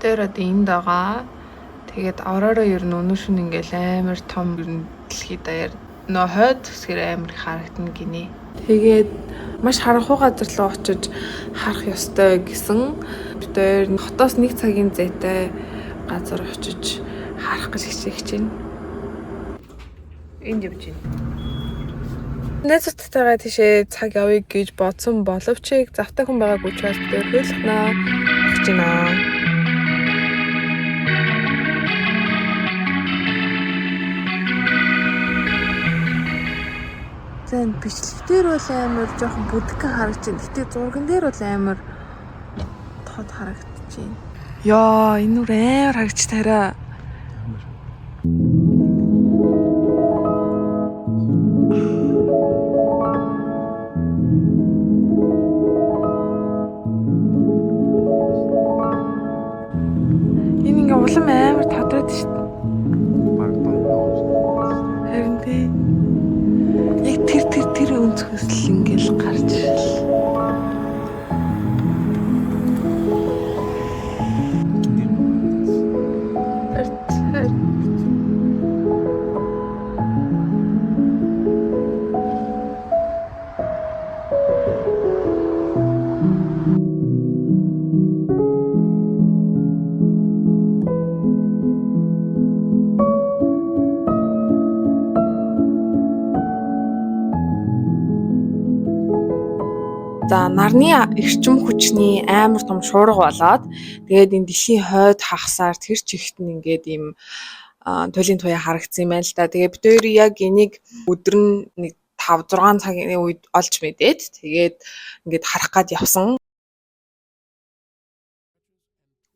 дээр одоо энд байгаа. Тэгээд ороороо ер нь өнөө шөнө ингээл амар том ер нь дэлхийд даяар нөө хойд хэсгээр амар их харагдана гинэ. Тэгээд маш харанхуй газар руу очиж харах ёстой гэсэн бид хоёр хотоос 1 цагийн зайтай газар очиж харах гэж хичээх чинь. Энд явж байна. Найзуудтайгаа тийшээ цаг явъя гэж бодсон боловч завтай хүн байгаагүй учраас бид хоёр хөөлхнөө очиж байна. Зэн бичлэгтэр бол амар жоохон бүдгэн харагдаж байна. Гэтэ зурган дээр бол амар тод харагдаж байна. Яа, энэ үр амар харагдаж тараа. Энэ ингээ улам амар тадраад шүү дээ. Харин тий. Яг тэр өнцгөөс л ингээл гарч ирэл. За нарны эрчим хүчний амар том шуурга болоод тэгээд энэ дэлхийн хойд хагасаар тэр чигт нь ингээд ийм туйлын туяа харагдсан юм байна л да. Тэгээд бид хоёр яг энийг өдөр нь нэг 5-6 цагийн үед олж мэдээд тэгээд ингээд харах гад явсан.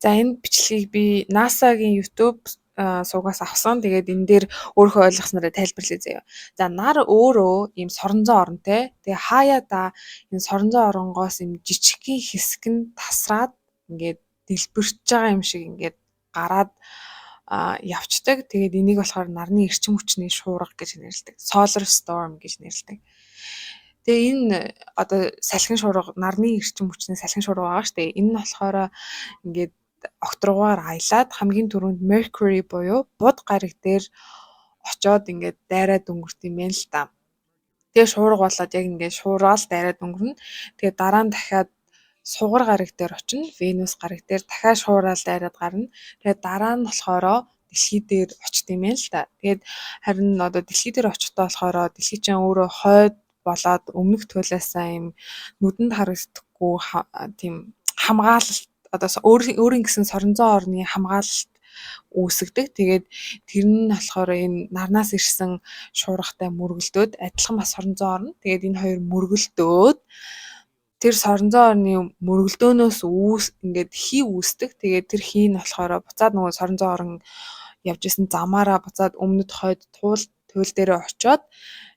За энэ бичлэгийг би NASA-гийн YouTube суугаас авсан. Тэгээд энэ дээр өөрөө ойлгоснороо тайлбарлая заяа. За нар өөрөө ийм соронзон оронтой. Тэгээ хаяада энэ соронзон оронгоос ийм жижигхэн хэсэг нь тасраад ингээд дэлбэрч байгаа юм шиг ингээд гараад явцдаг. Тэгээд энийг болохоор нарны эрчим хүчний шуурга гэж нэрлэдэг. Solar storm гэж нэрлэдэг. Тэгээ энэ одоо салхин шуурга, нарны эрчим хүчний салхин шуурга байгаа шүү дээ. Энэ нь болохоор ингээд окторгоор аялаад хамгийн түрүүнд Mercury буюу буд гариг дээр очоод ингээд дайраад өнгөрт юм байна л да. Тэгээ шуурга болоод яг ингээд шуургаал дайраад өнгөрнө. Тэгээ дараа нь дахиад сугар гариг дээр очино. Venus гариг дээр дахиад шуургаал дайраад гарна. Тэгээ дараа нь болохоор дэлхий дээр очт юм байна л да. Тэгээд харин одоо дэлхий дээр очихдоо болохоор дэлхий чинь өөрөө хойд болоод өмнөх туйлаасаа юм нүдэнд харагдахгүй тийм хамгаалалт одоо өөрийн гэсэн соронзон орны хамгаалалт үүсгдэг. Тэгээд тэр нь болохоор энэ нарнаас ирсэн шуургатай мөргөлдөөд адилхан бас соронзон орно. Тэгээд энэ хоёр мөргөлдөөд тэр соронзон орны мөргөлдөөнөөс ингээд хий үүсдэг. Тэгээд тэр хий нь болохоор буцаад нөгөө соронзон орон явж исэн замаараа буцаад өмнөд хойд туйл дээрээ очиод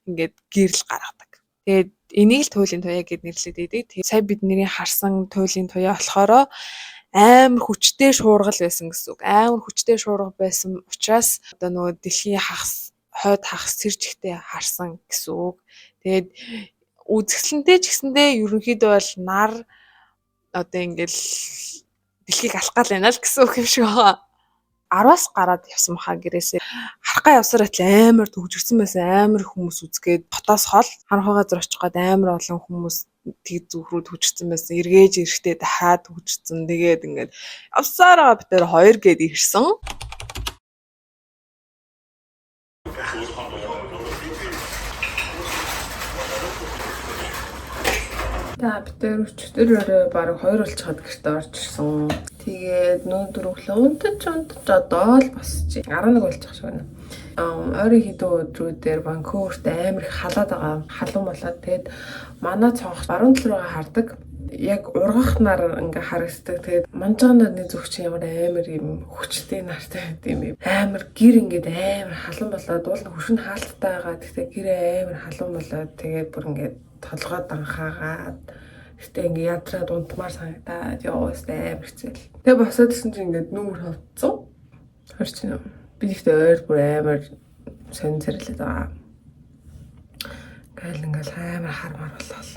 ингээд гэрэл гаргадаг. Тэгээд энийг л туйлын туяа гэд нэрлэдэг. Тэгээд сая бидний харсан туйлын туяа болохоор амар хүчтэй шуургал байсан гэсэн үг. Амар хүчтэй шуурга байсан учраас одоо нөгөө дэлхийн хойд хагас сэржигтэй харсан гэсэн үг. Тэгээд үзэсгэлэнтэй ч гэсэндээ ерөнхийдөө бол нар одоо ингээл дэлхийг алах гал байна л гэсэн үг юм шиг байгаа. 10-аас гараад явсан баха гэрээсээ. Харахгаа явсараа л амар төгжирсэн байсан. Амар хүмүүс үзгээд хотоос хол харанхуй газар очих гээд амар олон хүмүүс тэг зүг рүү төгжирсэн байсан. Эргээж эрэхтэй дахиад төгжирсэн. Тэгээд ингээд явсараа бид тэр 2 гээд ирсэн. За бид тэр өчтөр бараг 2 болчиход гэртээ орж ирсэн. Тэгээд өнөөдөр өглөө унтаж одоо л босч 11 болчих шиг байна. Ойрын хэдэн өдрүүдээр Ванкуверт амар их халаад байгаа. Халуун болоод тэгээд манай цонх баруун тал руугаа хардаг. Яг ургах нар ингээ харагддаг. Тэгээд манжаа нарны зүгч ямар амар юм хүчтэй нартай байт юм бэ. Амар гэр ингээд амар халуун болоод уул нь хөшин хаалттай байгаа. Тэгтээ гэр амар халуун болоод тэгээд бүр ингээд толгойд анхаагаад гэтээ ингээ ядраад унтмаар санагдаад яваастай амар хэцүү. Тэгээ босоод ирсэн чинь ингээд нүүр хавцсан. Харч юм. Би ихтэй ойр бүр амар сонь зэрлээд байгаа. Ингээл амар хармаар болол.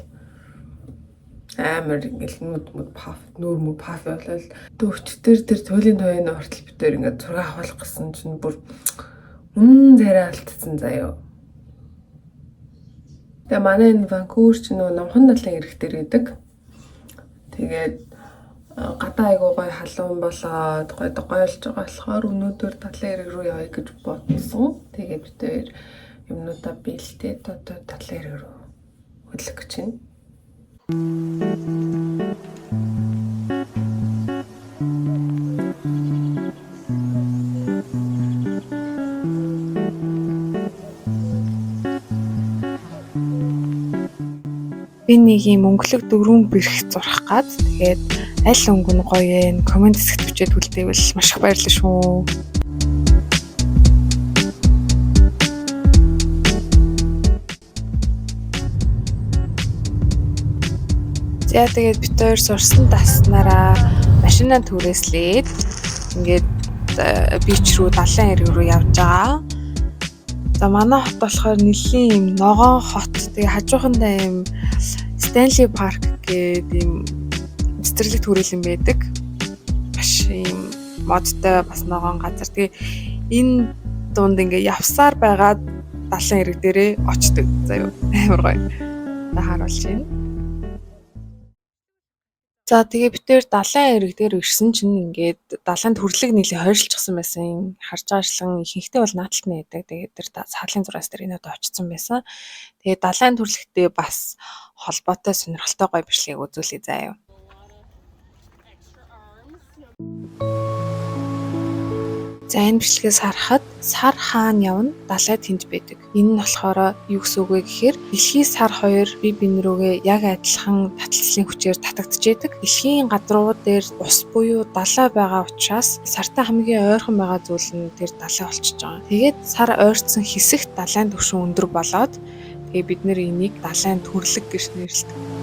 амар ингээл нүд паф нүүр мө паф болол өчтөр тэр туйлын тойны хүртэл бид тээр ингээд зураг авах гэсэн чинь бүр үнэн царай алдсан заяа. Тэгээ манай энэ Ванкувер ч нөгөө номхон далайн ирэх дээр гэдэг. Тэгээд гадаа айгуу гой халуун болоод гойлж байгаа болохоор өнөөдөр далайн ирэг рүү явъя гэж бодсон. Тэгээд бид тээр юмнуудаа бэлдээд одоо далайн ирэг рүү хөдлөх гэж байна. Би нэг юм өнгөлөг дөрвөн бэрх зурах гад тэгээд аль өнгө нь гоё вэ? Комент хэсэгт бичээд үлдээвэл маш их баярлалаа шүү. За тэгээд бид хоёр сурсан таснараа машинаа түрээслээд ингээд бич рүү далайн ирэг рүү явж байгаа. За манай хот болохоор нэлийн юм ногоон хот. Тэгээ хажуухандаа юм Stanley Park гэдэг юм цэцэрлэг төрөл юм байдаг. Маш юм модтой бас ногоон газар. Тэгээ энэ дунд ингээ явсаар байгаа далайн ирэг дээрээ очдөг. Заяа амар гоё. Та харуулж байна. За тэгээ бид тээр далайн ирэг дээр ирсэн чинь ингээд далайн төрлөг нийлээ хойшлчихсан байсан. Харж байгаачлан ихэнхдээ бол наадталт нь байдаг. Тэгээд тэр саалын зураас дээр энэ удаа очсон байсан. Тэгээд далайн төрлөгтэй бас холбоотой сонирхолтой гоё бичлэгийг үзүүлээ заяа. За энэ бичлэгээс харахад сар хаана явна далайд тэнд байдаг. Энэ нь болохоор юу гэсэн үг вэ гэхээр дэлхийн сар хоёр бие биенээ рүүгээ яг адилхан таталцлын хүчээр татагдчихэдэг. Дэлхийн гадрууд дээр ус буюу далай байгаа учраас сартай хамгийн ойрхон байгаа зүйл нь тэр далай болчихж байгаа. Тэгээд сар ойрцсон хэсэгт далайн түвшин өндөр болоод тэгээ бид нэр энийг далайн төрлөг гэж нэрлэдэг.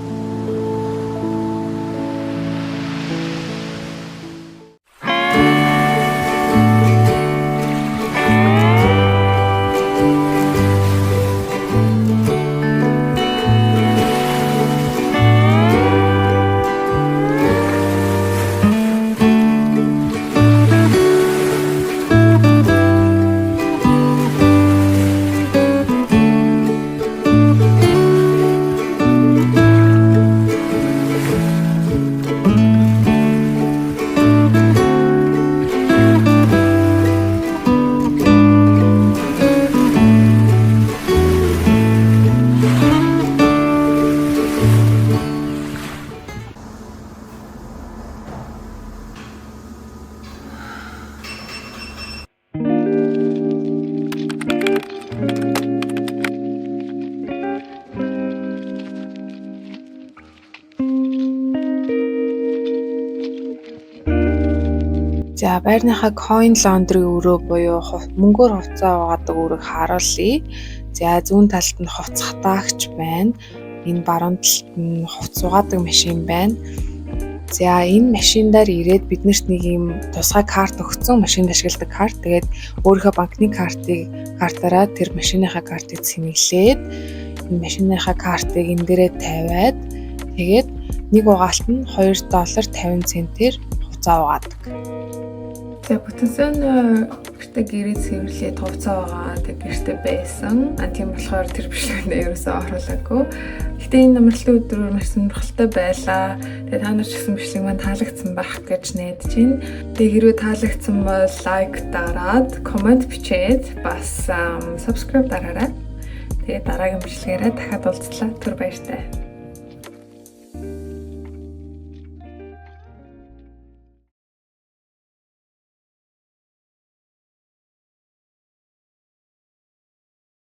За байрныхаа coin laundry өрөө буюу мөнгөөр хувцас угаадаг өрөөг харуулъя. За зүүн талд нь хувцас хатаагч байна. Энэ баруун талд нь хувцас угаадаг машин байна. За энэ машиндаар ирээд биднэрт нэг юм тусгай карт өгсөн, машинд ашигладаг карт. Тэгээд өөрийнхөө банкны картаараа тэр машиныхаа картыг цэнэглээд энэ машиныхаа картыг энэ дээрээ тавиад тэгээд нэг угаалт нь $2.50 хувцас угаадаг. За бүтэнсэн гэртээ гэрээ цэвэрлээд хувцас байгаа тэг гэртээ байсан. Тийм болохоор тэр бичлэгэнд ерөөсөө оруулаагүй. Гэтэ энэ амралтын өдрөөр маш сонирхолтой байлаа. Тэгээ та нар ч гэсэн бичлэг маань таалагдсан байх гэж найдаж байна. Тэгээ хэрвээ таалагдсан бол лайк дараад, комент бичээд бас subscribe дараарай. Тэгээ дараагийн бичлэгээрээ дахиад уулзлаа. Түр баяртай.